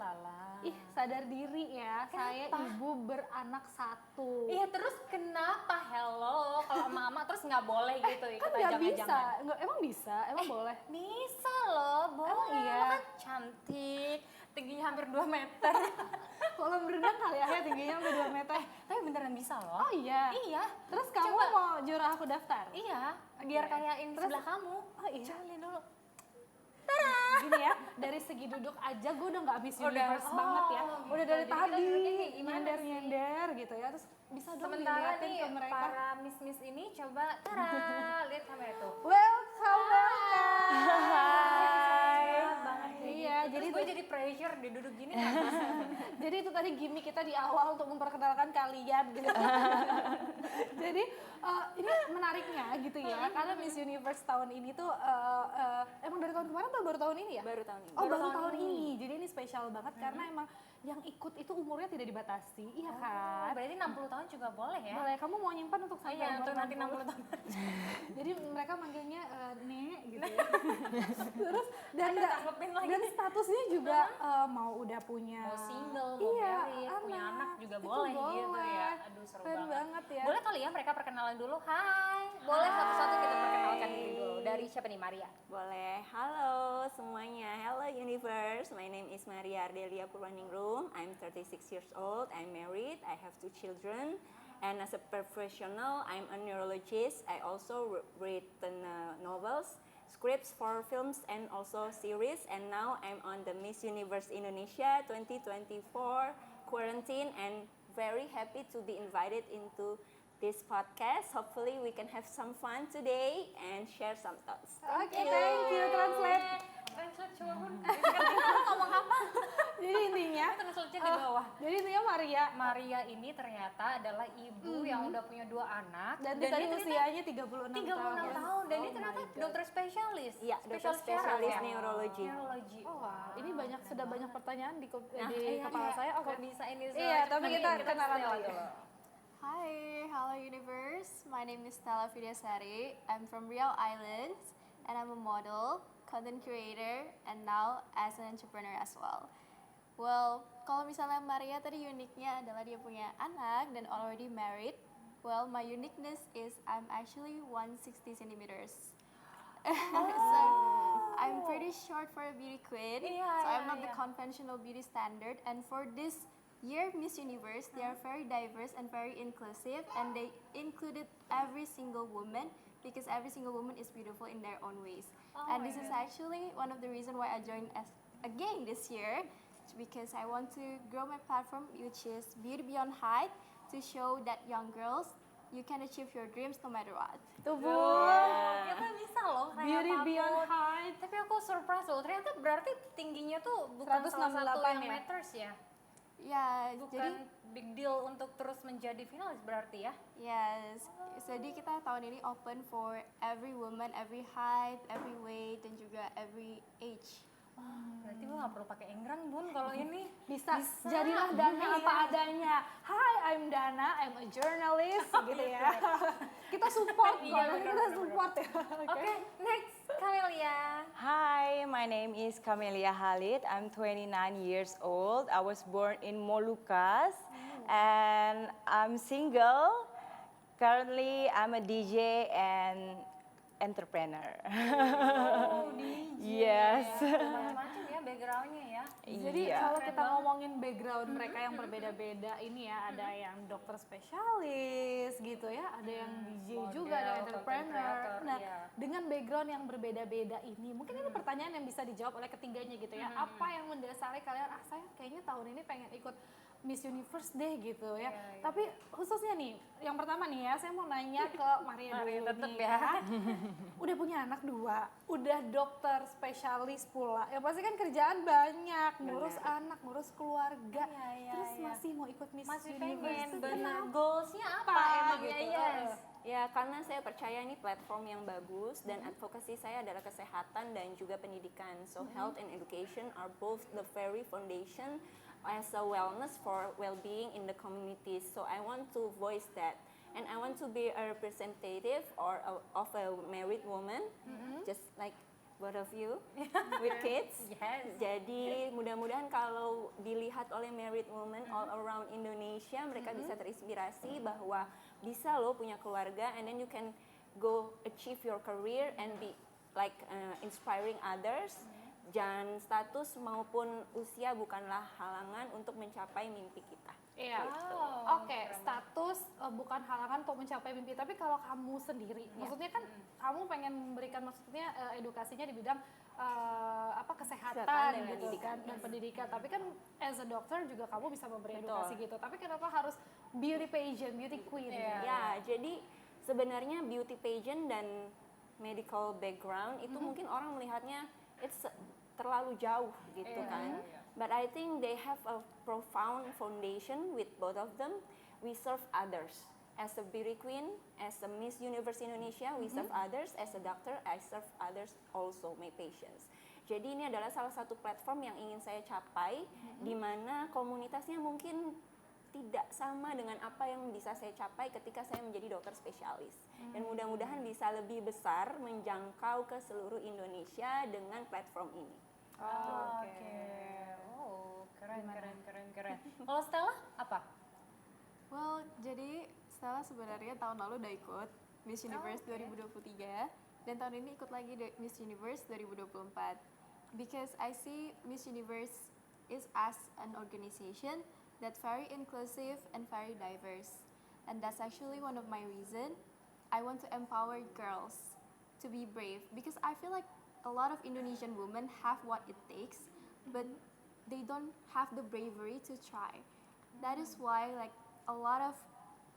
lala. Ih, sadar diri ya. Saya ibu beranak satu. Iya, terus kenapa hello kalau emak-emak terus nggak boleh gitu ikut Kan nggak bisa. ajang-ajangan? Nggak, emang bisa? Emang boleh? Bisa loh, boleh. Emang iya? Lo kan cantik, tingginya hampir 2 meter. Kolam renang kali ya, tingginya sampai 2 meter. Tapi beneran bisa loh. Oh iya? Iya. Terus kamu Coba. mau nyuruh aku daftar? Iya, biar kayain sebelah kamu. Oh iya? Coba lihat dulu. Gini ya, dari segi duduk aja gue udah nggak Miss Universe oh, banget ya. gitu. Udah dari Jadi kita tadi duduknya gimana nyender-nyender gitu ya. Terus bisa dong Sementara diliatin nih ke mereka. para miss-miss ini coba lihat kamera tuh. Welcome, welcome. Banget kayak Iya, gitu. jadi Terus gue jadi pressure di duduk gini kan. Jadi itu tadi gimmick kita di awal untuk memperkenalkan kalian gitu. Jadi ini menariknya gitu ya, karena Miss Universe tahun ini tuh emang dari tahun kemarin atau baru tahun ini ya? Baru tahun ini. Oh baru tahun ini, jadi ini spesial banget karena emang yang ikut itu umurnya tidak dibatasi, iya kan? Berarti 60 tahun juga boleh ya? Boleh, kamu mau nyimpan untuk sampai Iya, umur untuk nanti 60. 60 tahun. Jadi mereka manggilnya Nek gitu ya. Terus dan tanggepin lagi. dan statusnya juga mau udah punya Mau single, mau married, punya anak juga itu boleh gitu ya. Aduh seru Keren banget ya. Boleh kali ya mereka perkenalan dulu. Hai. Boleh satu-satu kita perkenalkan diri dulu. Dari siapa nih, Maria? Boleh. Halo semuanya. Hello universe. My name is Maria Ardelia Purwaningrum. I'm 36 years old. I'm married. I have 2 children. And as a professional, I'm a neurologist. I also written novels, scripts for films and also series. And now I'm on the Miss Universe Indonesia 2024 quarantine and very happy to be invited into this podcast. Hopefully we can have some fun today and share some thoughts. Oke, thank you. Translate. Translate coba pun. Ngomong apa? Jadi intinya, Translate-nya di bawah. jadi intinya Maria ini ternyata adalah ibu yang udah punya 2 anak dan tadi dia usianya 36 36 tahun dan dia ternyata dokter spesialis. Iya, dokter spesialis neurologi. Neurologi. Oh, wow. Ini sudah banyak pertanyaan di Iya, kepala saya. Kok bisa ini Iya, tapi kita kenalan dulu. Hi, hello universe. My name is Stella Vidyasari. I'm from Riau Islands and I'm a model, content creator, and now as an entrepreneur as well. Well, kalau misalnya Maria tadi uniknya adalah dia punya anak dan already married. Well, my uniqueness is I'm actually 160 centimeters. So I'm pretty short for a beauty queen. So I'm not the conventional beauty standard. And for this year Miss Universe, they are very diverse and very inclusive, and they included every single woman because every single woman is beautiful in their own ways. And this is actually one of the reasons why I joined again this year, because I want to grow my platform, which is Beauty Beyond Height, to show that young girls you can achieve your dreams no matter what. Tuh Bu, Kita bisa loh kayak Beauty apapun. Beyond Height. Tapi aku surprise loh, ternyata berarti tingginya tuh bukan salah 168 satu yang ya? matters ya. Ya, Bukan jadi big deal untuk terus menjadi finalis berarti ya. yes, jadi kita tahun ini open for every woman, every height, every weight, dan juga every age. Berarti gue gak perlu pakai enggrang Bun kalau ini. Bisa. Jadilah Dana apa adanya. Hi, I'm Dana, I'm a journalist gitu ya. Kita support kok, kita support ya. Oke, next Camelia. Hi, my name is Camelia Halid. I'm 29 years old. I was born in Molucas and I'm single. Currently, I'm a DJ and entrepreneur. Oh, DJ. Yes. Macam-macam ya backgroundnya ya. Jadi Iya. kalau kita ngomongin background mereka yang berbeda-beda ini ya, ada yang dokter spesialis gitu ya, ada yang DJ juga, ada Model, entrepreneur. content creator, Nah, iya. dengan background yang berbeda-beda ini, mungkin ini pertanyaan yang bisa dijawab oleh ketiganya gitu ya. Apa yang mendasari kalian, saya kayaknya tahun ini pengen ikut Miss Universe deh gitu ya. Tapi khususnya nih, yang pertama nih ya, saya mau nanya ke Maria dulu tetep nih. ya. Udah punya anak 2, udah dokter spesialis pula. Ya pasti kan kerjaan banyak, ngurus anak, ngurus keluarga. Terus masih mau ikut Miss Masih Universe. pengen tuh bener kenapa? goalsnya apa emangnya gitu. yes. Ya, karena saya percaya ini platform yang bagus dan advokasi saya adalah kesehatan dan juga pendidikan. So health and education are both the very foundation as a wellness for well-being in the community. So I want to voice that. And I want to be a representative of a married woman, just like both of you with kids. Yes. Jadi mudah-mudahan kalau dilihat oleh married women all around Indonesia, mereka bisa terinspirasi bahwa bisa loh punya keluarga, and then you can go achieve your career and be like inspiring others. Dan status maupun usia bukanlah halangan untuk mencapai mimpi kita. Iya. Oke, status bukan halangan untuk mencapai mimpi. Tapi kalau kamu sendiri, maksudnya kan kamu pengen memberikan maksudnya edukasinya di bidang kesehatan dan gitu pendidikan, kan dan pendidikan. Tapi kan as a doctor juga kamu bisa memberi edukasi gitu. Tapi kenapa harus beauty pageant, beauty queen? Ya, jadi sebenarnya beauty pageant dan medical background itu mungkin orang melihatnya it's terlalu jauh gitu kan. But I think they have a profound foundation with both of them. We serve others. As a beauty queen, as a Miss Universe Indonesia, we serve others. As a doctor, I serve others also, my patients. Jadi ini adalah salah satu platform yang ingin saya capai, di mana komunitasnya mungkin tidak sama dengan apa yang bisa saya capai ketika saya menjadi dokter spesialis. Dan mudah-mudahan bisa lebih besar menjangkau ke seluruh Indonesia dengan platform ini. Oke. Oh, keren. Kalau Stella apa? Well, jadi Stella sebenarnya tahun lalu udah ikut Miss Universe 2023 dan tahun ini ikut lagi Miss Universe 2024. Because I see Miss Universe is as an organization that's very inclusive and very diverse. And that's actually one of my reason I want to empower girls to be brave, because I feel like a lot of Indonesian women have what it takes, but they don't have the bravery to try. That is why like a lot of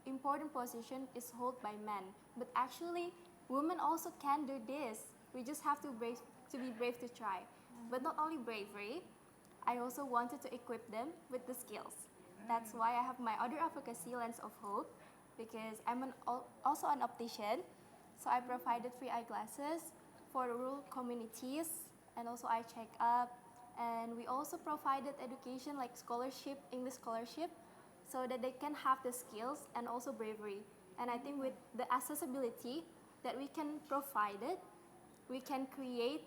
important position is held by men, but actually women also can do this. We just have to be brave to try. But not only bravery, I also wanted to equip them with the skills. That's why I have my other advocacy, Lens of Hope, because I'm also an optician, so I provided free eyeglasses for rural communities, and also eye check-up, and we also provided education like scholarship, English scholarship, so that they can have the skills and also bravery. And I think with the accessibility that we can provide it, we can create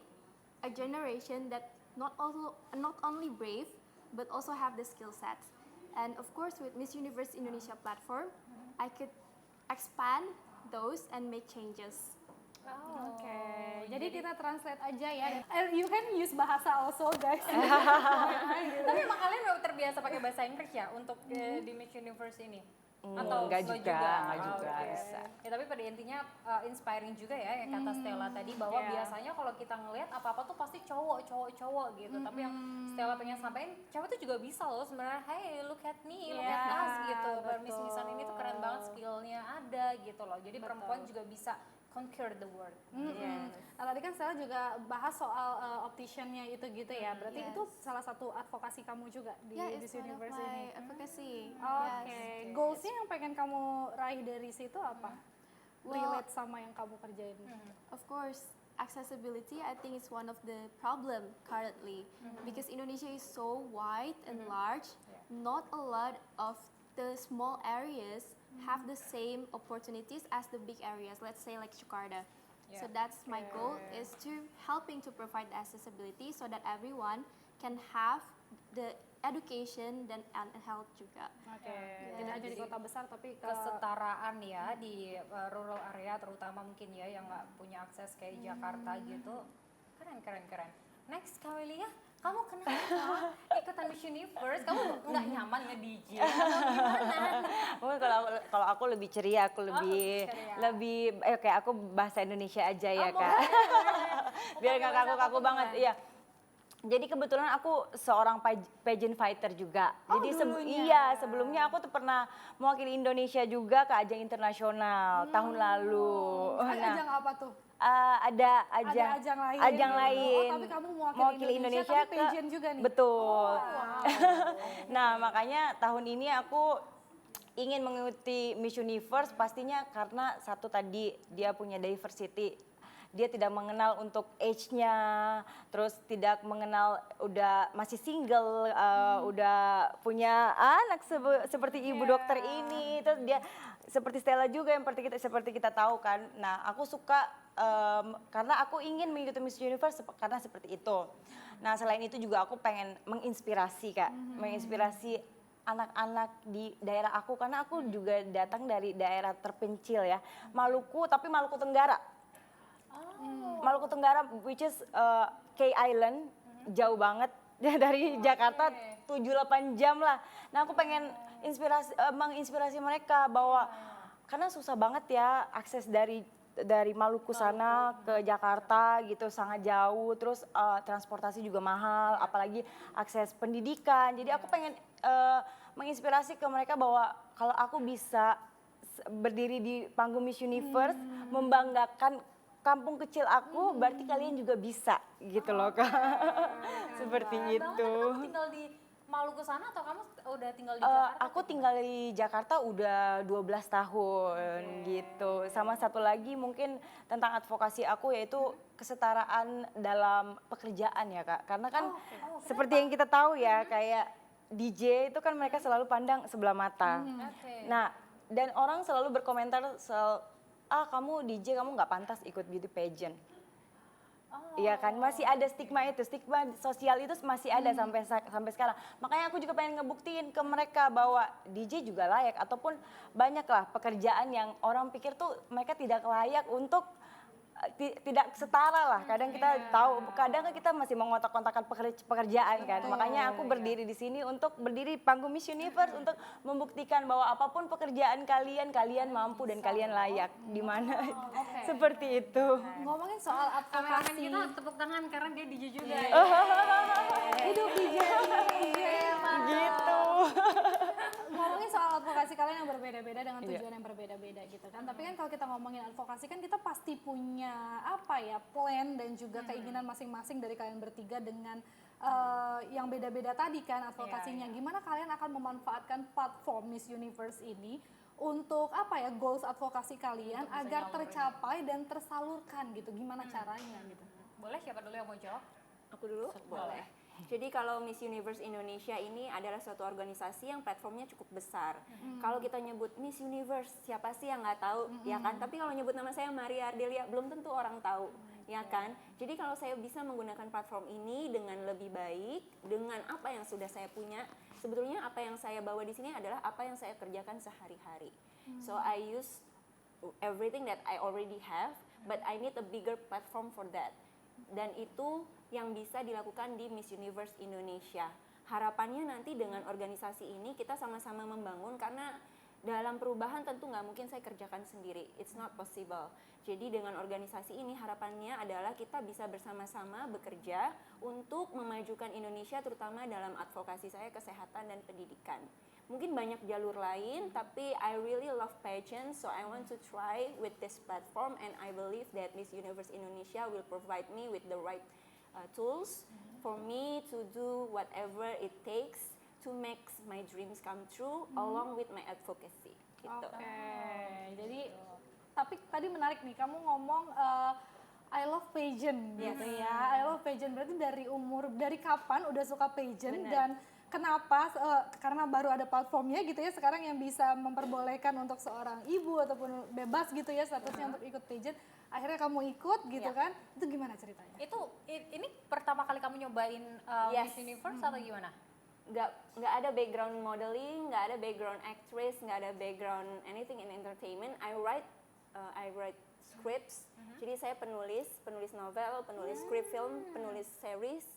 a generation that not only brave, but also have the skill sets. And of course with Miss Universe Indonesia platform, I could expand those and make changes. Oke, jadi kita translate aja ya. You can use bahasa also guys. Tapi emang kalian udah terbiasa pakai bahasa Inggris ya untuk di Miss Universe ini? Atau Enggak slow juga Oke. bisa. Ya, tapi pada intinya inspiring juga ya yang kata Stella tadi, bahwa biasanya kalau kita ngelihat apa-apa tuh pasti cowok gitu. Tapi yang Stella pengen sampaikan, cewek tuh juga bisa loh sebenarnya. Hey, look at me, look at us gitu. Miss-missan ini tuh keren banget, skillnya ada gitu loh. Jadi perempuan juga bisa conquer the world. Nah, tadi kan Stella juga bahas soal optician-nya itu gitu ya. Berarti itu salah satu advokasi kamu juga di Miss It's one of Universe my ini. advocacy. Oke, goalsnya yang pengen kamu raih dari situ apa? Well, Relate sama yang kamu kerjain. Of course, accessibility I think is one of the problem currently, because Indonesia is so wide and large. Not a lot of the small areas have the same opportunities as the big areas. Let's say like Jakarta. So that's my goal, is to helping to provide the accessibility so that everyone can have the education dan and health juga. Oke, tidak hanya di kota besar tapi ke Kesetaraan ya di rural area terutama mungkin ya yang nggak punya akses kayak Jakarta gitu. Keren. Next, Camelia, kamu kenapa ikutan Miss Universe? Kamu nggak nyaman nge-DJ atau gimana? Mungkin kalau aku lebih ceria, aku lebih kayak aku bahasa Indonesia aja ya Kak. Biar nggak kaku-kaku banget. Iya. Jadi kebetulan aku seorang pageant fighter juga. Jadi sebelumnya aku tuh pernah mewakili Indonesia juga ke ajang internasional tahun lalu. ajang apa tuh? Ada ajang lain. Oh, tapi kamu mewakili Indonesia tapi pageant juga nih. Betul. Nah, makanya tahun ini aku ingin mengikuti Miss Universe pastinya karena satu tadi dia punya diversity. Dia tidak mengenal untuk age-nya, terus tidak mengenal udah masih single, udah punya anak seperti ibu dokter ini, terus dia seperti Stella juga yang seperti kita tahu kan. Nah, aku suka karena aku ingin mengikuti Miss Universe karena seperti itu. Nah selain itu juga aku pengen menginspirasi Kak, menginspirasi anak-anak di daerah aku karena aku juga datang dari daerah terpencil ya, Maluku tapi Maluku Tenggara. Maluku Tenggara which is K Island, jauh banget dari Jakarta 7-8 jam lah. Nah aku pengen menginspirasi mereka bahwa karena susah banget ya akses dari Maluku sana ke Jakarta gitu sangat jauh, terus transportasi juga mahal, apalagi akses pendidikan. Jadi aku pengen menginspirasi ke mereka bahwa kalau aku bisa berdiri di panggung Miss Universe, membanggakan kampung kecil aku, berarti kalian juga bisa gitu loh Kak. Seperti itu. Kamu tinggal di Maluku sana atau kamu udah tinggal di Jakarta? Aku tinggal di Jakarta udah 12 tahun gitu. Sama satu lagi mungkin tentang advokasi aku yaitu kesetaraan dalam pekerjaan ya Kak. Karena kan seperti yang kita tahu ya kayak DJ itu kan mereka selalu pandang sebelah mata. Nah dan orang selalu berkomentar kamu DJ kamu nggak pantas ikut beauty pageant. Iya kan masih ada stigma sosial itu masih ada sampai sekarang. Makanya aku juga pengen ngebuktiin ke mereka bahwa DJ juga layak ataupun banyaklah pekerjaan yang orang pikir tuh mereka tidak layak untuk tidak setara lah. Kadang kita tahu, kadang kita masih mengotak-kotakan pekerjaan kan. Makanya aku berdiri di sini untuk berdiri di panggung Miss Universe untuk membuktikan bahwa apapun pekerjaan kalian mampu dan kalian layak. Di mana seperti itu. Ngomongin soal Kameramen advokasi, kita tepuk tangan karena dia DJ juga. hidup DJ, Gitu. ngomongin soal advokasi kalian yang berbeda-beda dengan tujuan yang berbeda-beda gitu kan. Tapi kan kalau kita ngomongin advokasi kan kita pasti punya plan dan juga keinginan masing-masing dari kalian bertiga dengan yang beda-beda tadi kan advokasinya. Gimana kalian akan memanfaatkan platform Miss Universe ini untuk goals advokasi kalian agar tercapai dan tersalurkan gitu. Gimana caranya gitu? Boleh siapa dulu yang mau jawab? Aku dulu? Boleh. Jadi kalau Miss Universe Indonesia ini adalah suatu organisasi yang platformnya cukup besar. Kalau kita nyebut Miss Universe, siapa sih yang nggak tahu, ya kan? Tapi kalau nyebut nama saya Maria Ardelia, belum tentu orang tahu, ya kan? Jadi kalau saya bisa menggunakan platform ini dengan lebih baik, dengan apa yang sudah saya punya, sebetulnya apa yang saya bawa di sini adalah apa yang saya kerjakan sehari-hari. So I use everything that I already have, but I need a bigger platform for that. Dan itu yang bisa dilakukan di Miss Universe Indonesia. Harapannya nanti dengan organisasi ini kita sama-sama membangun karena dalam perubahan tentu nggak mungkin saya kerjakan sendiri. It's not possible. Jadi dengan organisasi ini harapannya adalah kita bisa bersama-sama bekerja untuk memajukan Indonesia terutama dalam advokasi saya kesehatan dan pendidikan. Mungkin banyak jalur lain, tapi I really love pageant, so I want to try with this platform and I believe that Miss Universe Indonesia will provide me with the right tools for me to do whatever it takes to make my dreams come true along with my advocacy. Gitu. Jadi tapi tadi menarik nih kamu ngomong I love pageant gitu ya. I love pageant berarti dari kapan udah suka pageant dan kenapa karena baru ada platformnya gitu ya sekarang yang bisa memperbolehkan untuk seorang ibu ataupun bebas gitu ya statusnya untuk ikut pageant akhirnya kamu ikut gitu kan itu gimana ceritanya? Ini pertama kali kamu nyobain Miss Universe atau gimana? Nggak ada background modeling, nggak ada background actress, nggak ada background anything in entertainment. I write scripts. Jadi saya penulis novel, penulis script film, penulis series.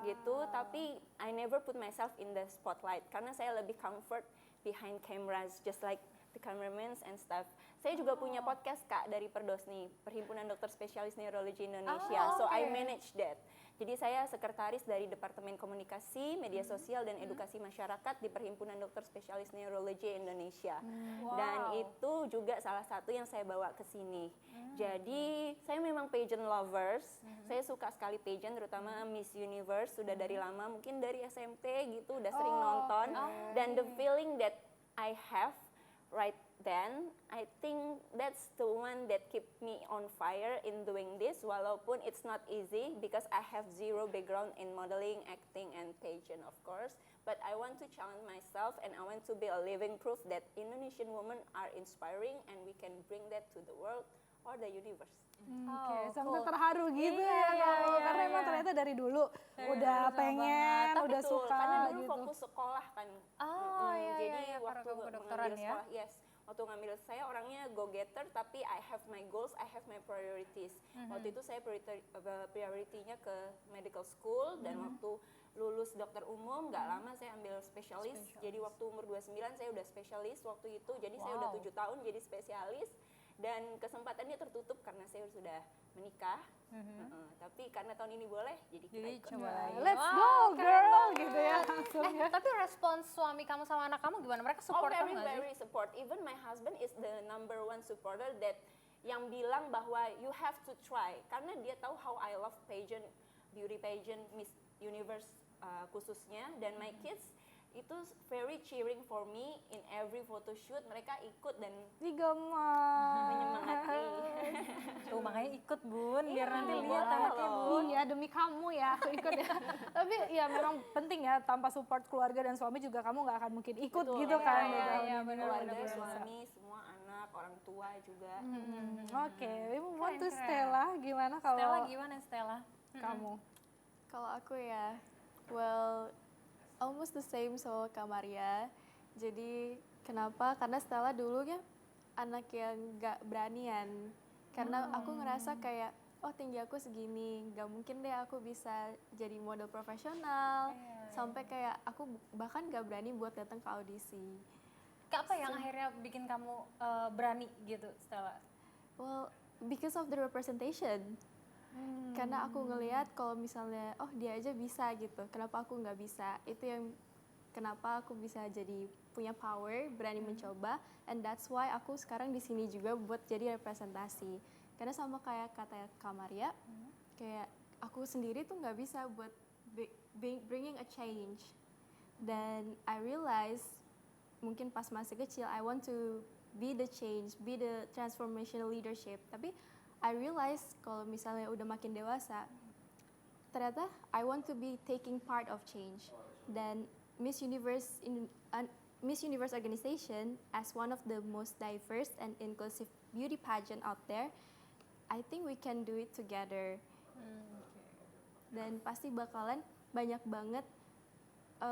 Gitu, tapi I never put myself in the spotlight karena saya lebih comfort behind cameras just like the cameramen and stuff. Saya juga punya podcast Kak dari Perdosni, Perhimpunan Dokter Spesialis Neurologi Indonesia. So I manage that. Jadi saya sekretaris dari Departemen Komunikasi, Media Sosial dan Edukasi Masyarakat di Perhimpunan Dokter Spesialis Neurologi Indonesia. Dan itu juga salah satu yang saya bawa ke sini. Jadi saya memang pageant lovers. Saya suka sekali pageant terutama Miss Universe sudah dari lama, mungkin dari SMP gitu udah sering nonton dan the feeling that I have right then, I think that's the one that keep me on fire in doing this walaupun it's not easy because I have zero background in modeling, acting and pageant of course, but I want to challenge myself and I want to be a living proof that Indonesian women are inspiring and we can bring that to the world or the universe. Oke, Oh, sampai cool. terharu gitu Iya, ya kamu, iya, karena emang iya. ternyata dari dulu udah dulu sama pengen, Tapi udah betul, suka karena dulu gitu. fokus sekolah kan. Oh, iya, Jadi iya, iya, karena waktu kamu kedokteran mengambil ya. sekolah, yes. Waktu ngambil saya orangnya go getter, tapi I have my goals, I have my priorities. Waktu itu saya prioritinya ke medical school dan waktu lulus dokter umum nggak lama saya ambil spesialis. Jadi waktu umur 29 saya udah spesialis waktu itu. Jadi saya udah Wow. 7 tahun jadi spesialis dan kesempatannya tertutup karena saya sudah menikah. Tapi karena tahun ini boleh, jadi kita Jadi ikut. coba lagi. Let's Wow, go keren girl banget. gitu ya langsung ya. Tapi respons suami kamu sama anak kamu gimana? Mereka Oh, support kamu very nggak sih? very support. Even my husband is the number one supporter that yang bilang bahwa you have to try karena dia tahu how I love pageant, beauty pageant, Miss Universe khususnya dan my kids itu very cheering for me in every photo shoot. Mereka ikut dan Ih gemes. menyemangati. Tuh makanya ikut Bun, biar nanti Iya, lihat boleh anaknya loh. Bun. Iya demi kamu ya aku ikut ya. Tapi ya memang penting ya, tanpa support keluarga dan suami juga kamu nggak akan mungkin ikut Betul, gitu iya, kan. iya, di iya, tahun iya, ini. benar, Luar Keluarga, biasa. suami, semua anak, orang tua juga. Oke, we move on to Keren, keren. Stella. Gimana kalau Stella gimana Stella? kamu? Kalau aku ya, well, almost the same sama Kak Maria. Jadi kenapa? Karena Stella dulunya anak yang gak beranian. Karena aku ngerasa kayak, oh tinggi aku segini, gak mungkin deh aku bisa jadi model profesional. Sampai kayak aku bahkan gak berani buat datang ke audisi. Kak, apa yang akhirnya bikin kamu berani gitu Stella? Well, because of the representation. Karena aku ngelihat kalau misalnya, oh dia aja bisa gitu, kenapa aku nggak bisa? Itu yang kenapa aku bisa jadi punya power, berani mencoba, and that's why aku sekarang di sini juga buat jadi representasi. Karena sama kayak kata Kak Maria, kayak aku sendiri tuh nggak bisa buat bringing a change. Dan I realize mungkin pas masih kecil, I want to be the change, be the transformational leadership. Tapi I realize kalau misalnya udah makin dewasa, ternyata I want to be taking part of change. Dan Miss Universe organization as one of the most diverse and inclusive beauty pageant out there, I think we can do it together. Dan pasti bakalan banyak banget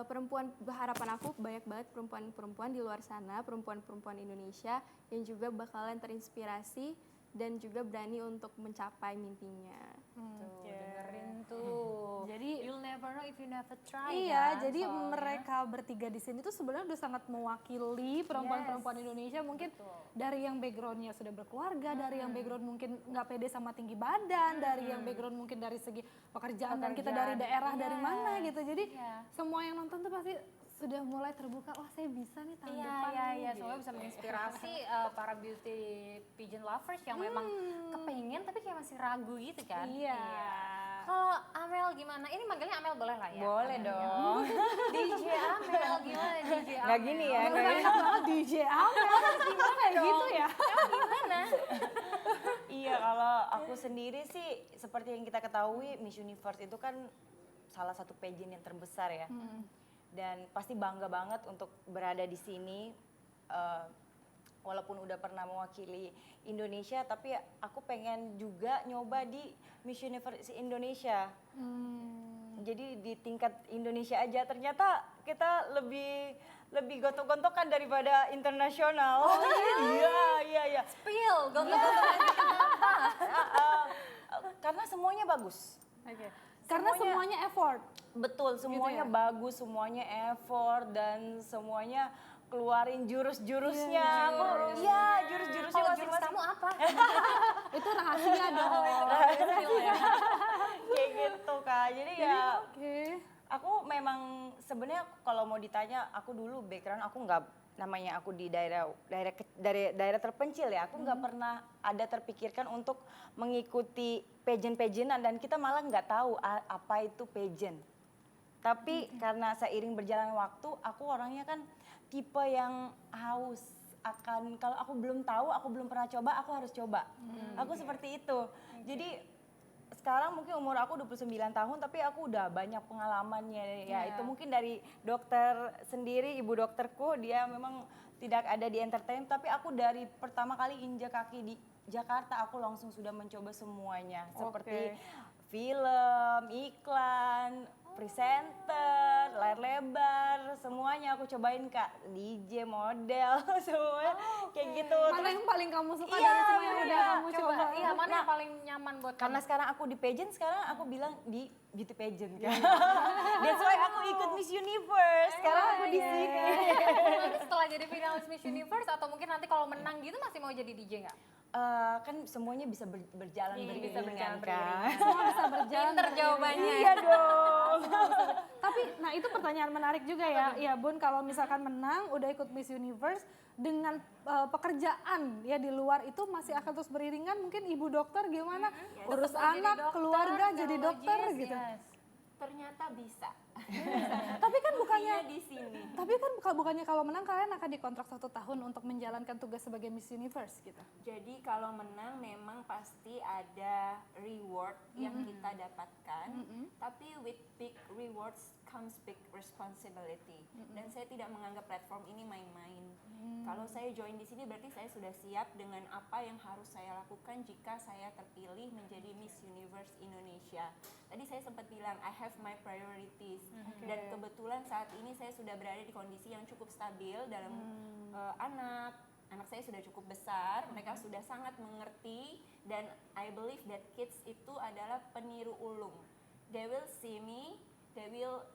perempuan, harapan aku banyak banget perempuan-perempuan di luar sana, perempuan-perempuan Indonesia yang juga bakalan terinspirasi dan juga berani untuk mencapai mimpinya. Tuh, dengerin tuh. Jadi You'll never know if you never try. iya, kan, jadi soalnya. mereka bertiga di sini tuh sebenarnya udah sangat mewakili perempuan-perempuan Indonesia, mungkin dari yang backgroundnya sudah berkeluarga, dari yang background mungkin nggak pede sama tinggi badan, dari yang background mungkin dari segi pekerjaan dan kita dari daerah dari mana gitu. Jadi semua yang nonton tuh pasti sudah mulai terbuka, wah saya bisa nih tahun depan. Iya, nih, iya, gitu. semoga bisa menginspirasi para beauty pageant lovers yang memang kepengen tapi kayak masih ragu gitu kan. Iya. Kalau Amel gimana? Ini manggilnya Amel boleh lah ya? Boleh dong. DJ Amel, gimana DJ Amel? Nggak gini ya, nggak gini. Enak banget DJ Amel, gimana gitu ya? Gimana? Iya, kalau aku sendiri sih seperti yang kita ketahui Miss Universe itu kan salah satu pageant yang terbesar ya. Dan pasti bangga banget untuk berada di sini. Walaupun udah pernah mewakili Indonesia, tapi aku pengen juga nyoba di Miss Universe Indonesia. Jadi di tingkat Indonesia aja ternyata kita lebih gontok-gontokan daripada internasional. Oh iya. Spill, Karena semuanya bagus. Karena semuanya effort. Betul, semuanya ya? bagus, semuanya effort dan semuanya keluarin jurus-jurusnya. Iya, jurus-jurusnya Kalau jurus masing-masing. kamu apa? Itu rahasia dong. Kayak gitu Kak. Jadi ya Oke. aku memang sebenarnya kalau mau ditanya aku dulu background aku nggak, namanya aku di daerah terpencil ya, aku nggak pernah ada terpikirkan untuk mengikuti pageant-pageantan dan kita malah nggak tahu apa itu pageant. Tapi karena seiring berjalan waktu, aku orangnya kan tipe yang haus akan, kalau aku belum tahu, aku belum pernah coba, aku harus coba. Aku seperti itu. Jadi sekarang mungkin umur aku 29 tahun tapi aku udah banyak pengalamannya ya. Itu mungkin dari dokter sendiri, ibu dokterku dia memang tidak ada di entertainment, tapi aku dari pertama kali injak kaki di Jakarta aku langsung sudah mencoba semuanya, seperti film, iklan, presenter, layar lebar, semuanya aku cobain Kak, DJ, model, semua kayak gitu. Mana yang paling kamu suka Iya, dari semua yang bener. udah kamu coba? Iya, mana yang paling nyaman buat kamu? Karena sekarang aku di pageant, sekarang aku bilang di beauty pageant kan. That's why aku ikut Miss Universe. Sekarang aku di sini. Nanti setelah jadi finalis Miss Universe atau mungkin nanti kalau menang gitu masih mau jadi DJ nggak? Kan semuanya bisa berjalan bisa berjalan beriringan kan. Semua bisa berjalan. Pinter jawabannya. Iya dong. Tapi, nah itu pertanyaan menarik juga ya. Ya Bun, kalau misalkan menang, udah ikut Miss Universe, dengan pekerjaan ya di luar itu masih akan terus beriringan. Mungkin ibu dokter gimana? Urus Tetap mau jadi anak, dokter, keluarga, jadi dokter neurologis, gitu. Ternyata bisa. Tapi kan bukannya Buktinya di sini. Tapi kan bukannya kalau menang kalian akan dikontrak 1 tahun untuk menjalankan tugas sebagai Miss Universe gitu. Jadi kalau menang memang pasti ada reward yang kita dapatkan, tapi with big rewards comes big responsibility. Dan saya tidak menganggap platform ini main-main. Kalau saya join di sini berarti saya sudah siap dengan apa yang harus saya lakukan jika saya terpilih menjadi Miss Universe Indonesia. Tadi saya sempat bilang I have my priorities, dan kebetulan saat ini saya sudah berada di kondisi yang cukup stabil dalam anak saya sudah cukup besar, mereka sudah sangat mengerti, dan I believe that kids itu adalah peniru ulung. They will see me, they will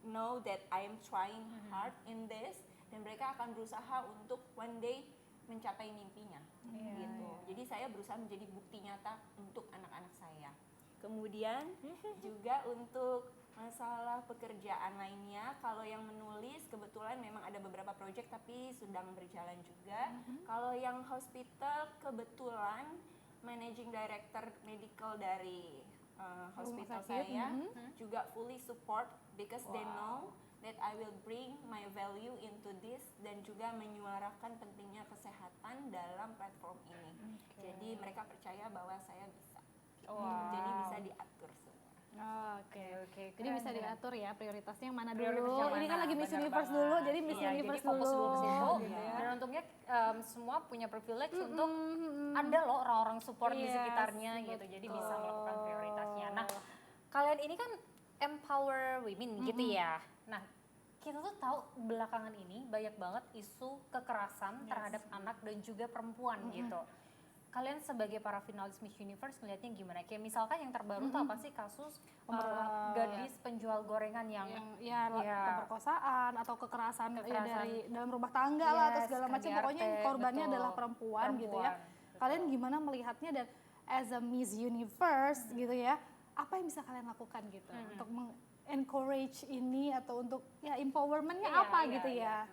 know that I am trying hard in this, dan mereka akan berusaha untuk one day mencapai mimpinya. Gitu. Jadi saya berusaha menjadi bukti nyata untuk anak-anak saya. Kemudian juga untuk masalah pekerjaan lainnya, kalau yang menulis kebetulan memang ada beberapa proyek tapi sedang berjalan juga. Kalau yang hospital kebetulan managing director medical dari hospital saya juga fully support because they know that I will bring my value into this, dan juga menyuarakan pentingnya kesehatan dalam platform ini. Jadi mereka percaya bahwa saya bisa. Jadi bisa diatur semua. Oke. Jadi bisa diatur ya prioritasnya yang mana Prioritas dulu. yang Ini kan mana, lagi Miss benar Universe banget. dulu, jadi Miss Iya, Universe jadi fokus dulu ke situ. gitu ya. Dan untungnya semua punya privilege untuk ada loh orang-orang support di Yes, sekitarnya gitu. Jadi bisa melakukan prioritasnya. Nah, kalian ini kan empower women gitu ya. Nah, kita tuh tahu belakangan ini banyak banget isu kekerasan terhadap anak dan juga perempuan gitu. Kalian sebagai para finalis Miss Universe melihatnya gimana? Kayak misalkan yang terbaru tuh apa sih kasus gadis penjual gorengan yang Pemerkosaan atau kekerasan, ya Kekerasan. dari dalam rumah tangga lah atau Yes, segala macam, KDRT, pokoknya yang korbannya betul. adalah perempuan gitu ya. Perempuan, Kalian gimana melihatnya, dan as a Miss Universe gitu ya, apa yang bisa kalian lakukan gitu untuk encourage ini atau untuk ya empowermentnya apa gitu ya?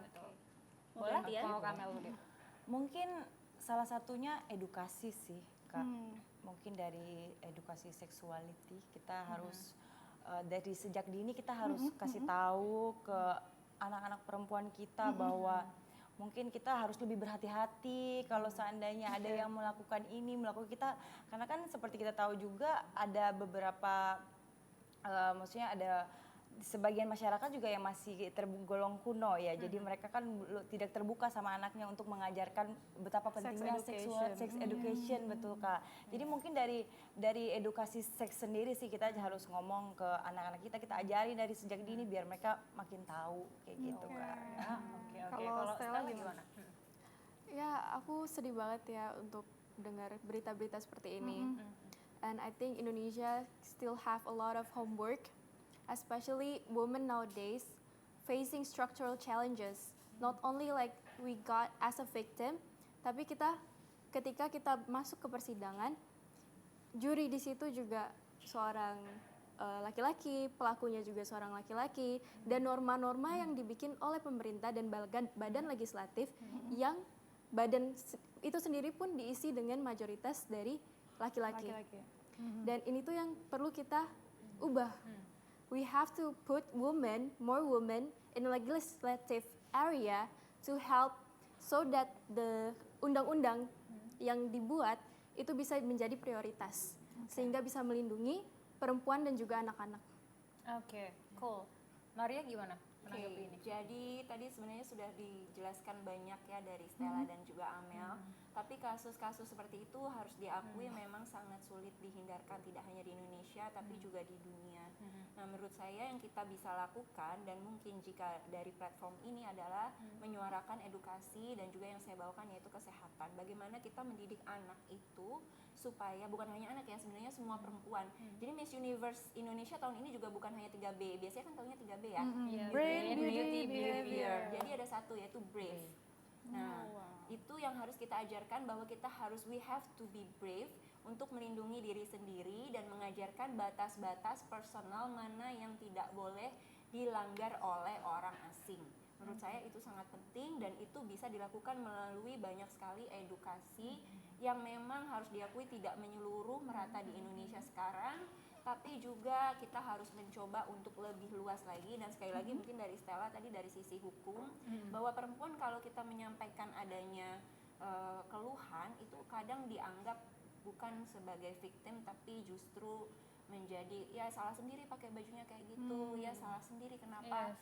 Boleh Gantian? mau Kamel dulu deh. Mungkin salah satunya edukasi sih Kak. Mungkin dari edukasi sexuality kita harus dari sejak dini kita harus kasih tahu ke anak-anak perempuan kita bahwa mungkin kita harus lebih berhati-hati kalau seandainya ada yang melakukan kita, karena kan seperti kita tahu juga ada beberapa maksudnya ada sebagian masyarakat juga yang masih tergolong kuno ya, jadi mereka kan tidak terbuka sama anaknya untuk mengajarkan betapa pentingnya sex education, betul Kak. Jadi mungkin dari edukasi seks sendiri sih kita harus ngomong ke anak-anak kita ajari dari sejak dini biar mereka makin tahu kayak gitu Kak. Oke. Kalau Stella gimana? Ya, aku sedih banget ya untuk dengar berita-berita seperti ini. And I think Indonesia still have a lot of homework, especially women nowadays facing structural challenges. Not only like we got as a victim, tapi ketika kita masuk ke persidangan, juri di situ juga seorang laki-laki, pelakunya juga seorang laki-laki, dan norma-norma yang dibikin oleh pemerintah dan badan legislatif yang itu sendiri pun diisi dengan mayoritas dari laki-laki. Dan ini tuh yang perlu kita ubah. We have to put more women in the legislative area to help so that the undang-undang yang dibuat itu bisa menjadi prioritas, sehingga bisa melindungi perempuan dan juga anak-anak. Oke, cool. Maria gimana? menanggapi ini? Jadi tadi sebenarnya sudah dijelaskan banyak ya dari Stella dan juga Amel. Tapi kasus-kasus seperti itu harus diakui memang sangat sulit dihindarkan, tidak hanya di Indonesia tapi juga di dunia. Nah, menurut saya yang kita bisa lakukan dan mungkin jika dari platform ini adalah menyuarakan edukasi dan juga yang saya bawakan yaitu kesehatan. Bagaimana kita mendidik anak itu supaya bukan hanya anak ya, sebenarnya semua perempuan. Jadi Miss Universe Indonesia tahun ini juga bukan hanya 3B. Biasanya kan tahunnya 3B ya. Brain, beauty, behavior. Jadi ada satu yaitu brave. Nah, itu yang harus kita ajarkan bahwa kita harus we have to be brave untuk melindungi diri sendiri dan mengajarkan batas-batas personal mana yang tidak boleh dilanggar oleh orang asing. Menurut saya itu sangat penting dan itu bisa dilakukan melalui banyak sekali edukasi yang memang harus diakui tidak menyeluruh merata di Indonesia sekarang, tapi juga kita harus mencoba untuk lebih luas lagi. Dan sekali lagi mungkin dari Stella tadi dari sisi hukum, bahwa perempuan kalau kita menyampaikan adanya keluhan itu kadang dianggap bukan sebagai victim tapi justru menjadi ya salah sendiri pakai bajunya kayak gitu, ya salah sendiri kenapa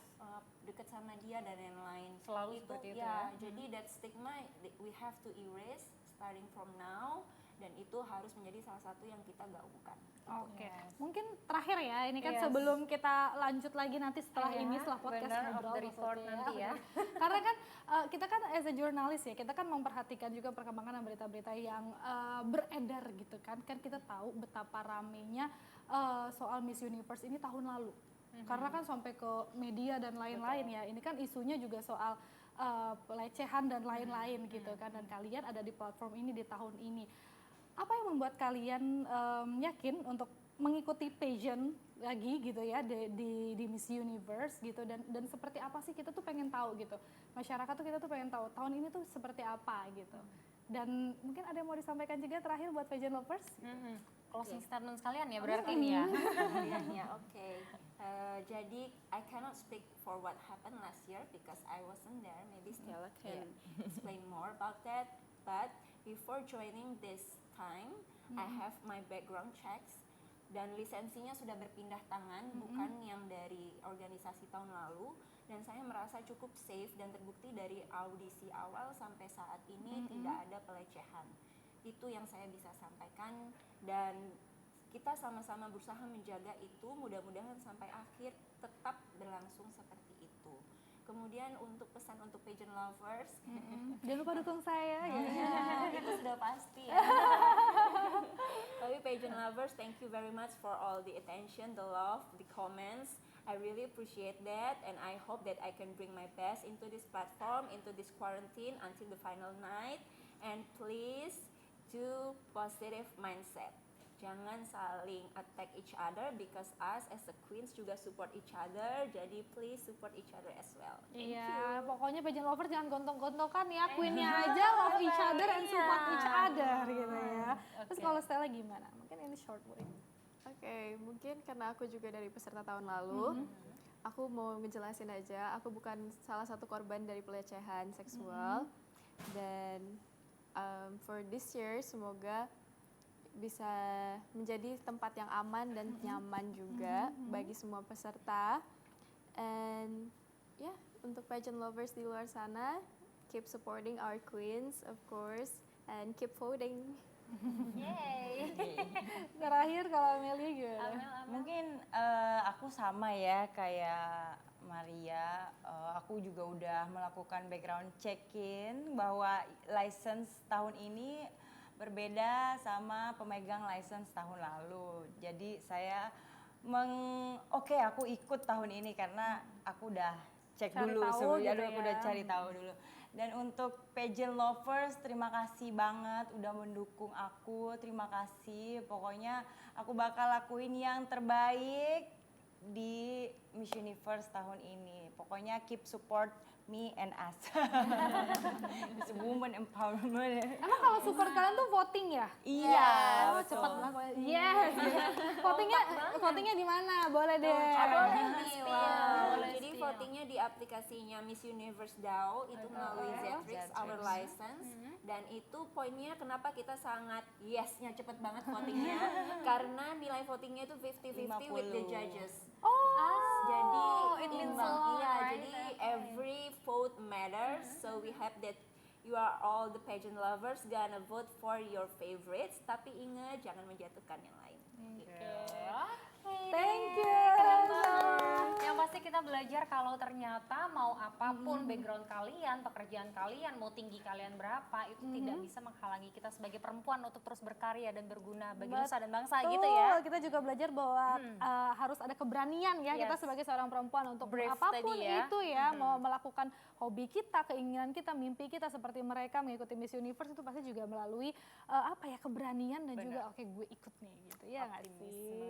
deket sama dia dan lain-lain. Selalu itu seperti itu ya. Jadi that stigma we have to erase starting from now, dan itu harus menjadi salah satu yang kita gaungkan. Oke, mungkin terakhir ya, ini kan Yes. sebelum kita lanjut lagi nanti setelah ini, setelah podcast benar, ngobrol off the record maksudnya nanti ya. Karena kan kita kan as a journalist ya, kita kan memperhatikan juga perkembangan dan berita-berita yang beredar gitu kan. Kan kita tahu betapa ramenya soal Miss Universe ini tahun lalu. Karena kan sampai ke media dan lain-lain ya. Ini kan isunya juga soal pelecehan dan lain-lain gitu kan. Dan kalian ada di platform ini di tahun ini. Apa yang membuat kalian yakin untuk mengikuti pageant lagi gitu ya di Miss Universe gitu, dan seperti apa sih, kita tuh pengen tahu gitu, masyarakat tuh kita tuh pengen tahu tahun ini tuh seperti apa gitu. Dan mungkin ada yang mau disampaikan juga terakhir buat pageant lovers? Closing statement sekalian ya berarti ini ya. Ya, oke. Jadi I cannot speak for what happened last year because I wasn't there. Maybe Stella can explain more about that. But before joining this time, I have my background checks dan lisensinya sudah berpindah tangan, bukan yang dari organisasi tahun lalu. Dan saya merasa cukup safe dan terbukti dari audisi awal sampai saat ini tidak ada pelecehan. Itu yang saya bisa sampaikan dan kita sama-sama berusaha menjaga itu, mudah-mudahan sampai akhir tetap berlangsung seperti itu. Kemudian untuk pesan untuk pageant lovers, Jangan lupa dukung saya ya. itu sudah pasti ya. Tapi pageant lovers, thank you very much for all the attention, the love, the comments. I really appreciate that, and I hope that I can bring my best into this platform, into this quarantine until the final night. And please do positive mindset. Jangan saling attack each other because us as a queens juga support each other. Jadi please support each other as well. Thank you. Iya, pokoknya pageant lover jangan gontok-gontokan ya, queennya aja love each other and support each other gitu ya. Terus kalau Stella gimana? Mungkin ini short way. Oke, mungkin karena aku juga dari peserta tahun lalu, aku mau ngejelasin aja, aku bukan salah satu korban dari pelecehan seksual. Dan for this year, semoga bisa menjadi tempat yang aman dan nyaman juga bagi semua peserta. And ya, untuk pageant lovers di luar sana, keep supporting our queens, of course, and keep voting. Yeay. Terakhir kalau Amelia gimana? Mungkin aku sama ya kayak Maria, aku juga udah melakukan background check-in bahwa license tahun ini berbeda sama pemegang license tahun lalu. Jadi saya aku ikut tahun ini karena aku udah cek Cari dulu tahu sebelumnya, gitu aku ya. udah cari tahu dulu. Dan untuk pageant lovers, terima kasih banget udah mendukung aku, terima kasih. Pokoknya aku bakal lakuin yang terbaik di Miss Universe tahun ini. Pokoknya keep support me and us. Boom woman empowerment. Emang kalau support kalian tuh voting ya? Iya, Oh, betul. cepat lah pokoknya. Yes. votingnya di mana? Boleh deh. Boleh nih, wow. Boleh Jadi spill. votingnya di aplikasinya Miss Universe DAO itu melalui Zetrix, our license. Dan itu poinnya kenapa kita sangat yes-nya cepet banget votingnya. Karena nilai votingnya itu 50-50 with the 50. judges. Oh, Jadi it means a imbang, lot, iya. right? Jadi every vote matters. So we hope that you are all the pageant lovers gonna vote for your favorites. Tapi ingat jangan menjatuhkan yang lain. thank you. Keren banget. Yang pasti kita belajar kalau ternyata mau apapun background kalian, pekerjaan kalian, mau tinggi kalian berapa, itu tidak bisa menghalangi kita sebagai perempuan untuk terus berkarya dan berguna bagi nusa dan bangsa gitu ya. Kita juga belajar bahwa harus ada keberanian ya kita Yes. sebagai seorang perempuan untuk Brave apapun tadi ya. itu ya, mau melakukan hobi kita, keinginan kita, mimpi kita seperti mereka mengikuti Miss Universe itu pasti juga melalui apa ya keberanian dan juga oke gue ikut nih gitu ya nggak sih?